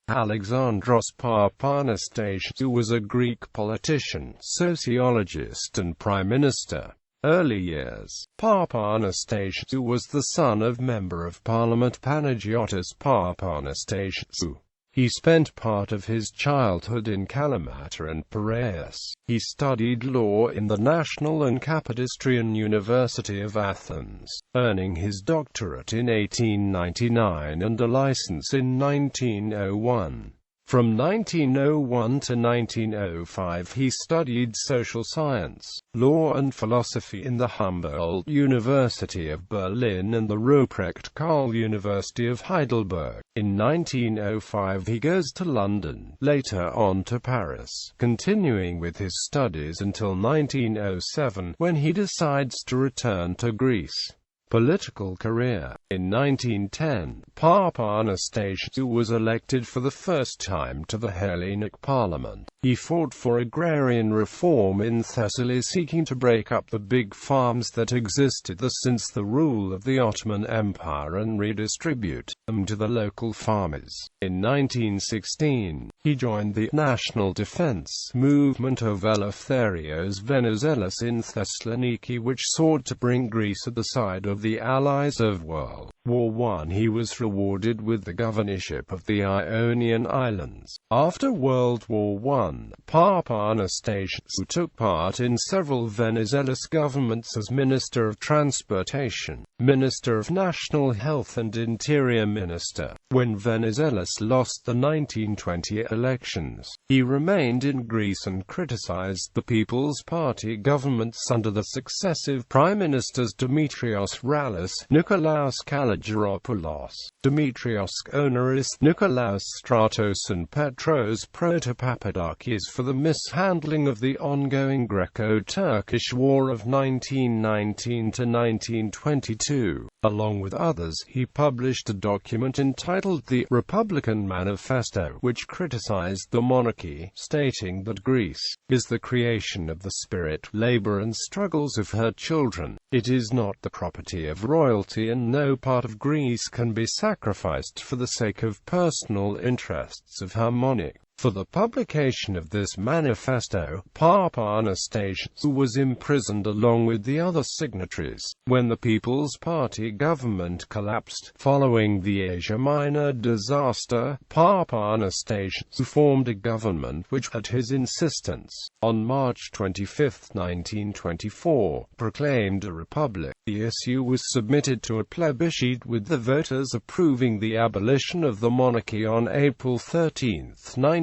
Alexandros Papanastasiou was a Greek politician, sociologist and prime minister. Early years. Papanastasiou was the son of Member of Parliament Panagiotis Papanastasiou. He spent part of his childhood in Kalamata and Piraeus. He studied law in the National and Kapodistrian University of Athens, earning his doctorate in 1899 and a license in 1901. From 1901 to 1905 he studied social science, law and philosophy in the Humboldt University of Berlin and the Ruprecht Karl University of Heidelberg. In 1905 he goes to London, later on to Paris, continuing with his studies until 1907, when he decides to return to Greece. Political career. In 1910, Papanastasiou was elected for the first time to the Hellenic Parliament. He fought for agrarian reform in Thessaly, seeking to break up the big farms that existed since the rule of the Ottoman Empire and redistribute them to the local farmers. In 1916, he joined the national defense movement of Eleftherios Venizelos in Thessaloniki, which sought to bring Greece at the side of the Allies of World War I. He was rewarded with the governorship of the Ionian Islands. After World War I, Papanastasiou took part in several Venizelos governments as Minister of Transportation, Minister of National Health and Interior Minister. When Venizelos lost the 1920 elections, he remained in Greece and criticized the People's Party governments under the successive prime ministers Dimitrios Rallis, Nikolaos Kalogeropoulos, Dimitrios Oneris, Nikolaos Stratos and Petros Protopapadakis for the mishandling of the ongoing Greco-Turkish War of 1919 to 1922. Along with others, he published a document entitled the Republican Manifesto, which criticized the monarchy, stating that Greece is the creation of the spirit, labor and struggles of her children. It is not the property of royalty, and no part of Greece can be sacrificed for the sake of personal interests of her monarch. For the publication of this manifesto, Papanastasiou was imprisoned along with the other signatories. When the People's Party government collapsed, following the Asia Minor disaster, Papanastasiou formed a government which, at his insistence, on March 25, 1924, proclaimed a republic. The issue was submitted to a plebiscite with the voters approving the abolition of the monarchy on April 13,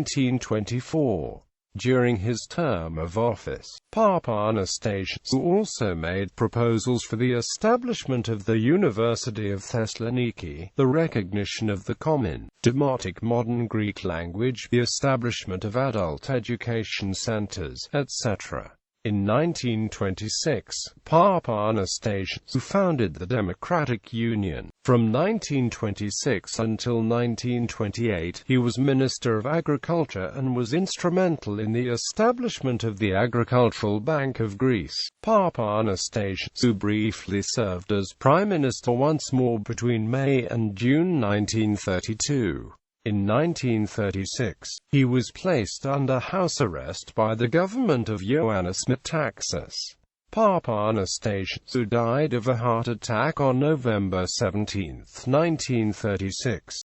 1924. During his term of office, Papanastasiou also made proposals for the establishment of the University of Thessaloniki, the recognition of the common, demotic modern Greek language, the establishment of adult education centers, etc. In 1926, Papanastasiou founded the Democratic Union. From 1926 until 1928, he was Minister of Agriculture and was instrumental in the establishment of the Agricultural Bank of Greece. Papanastasiou briefly served as Prime Minister once more between May and June 1932. In 1936, he was placed under house arrest by the government of Ioannis Metaxas. Papanastasiou died of a heart attack on November 17, 1936.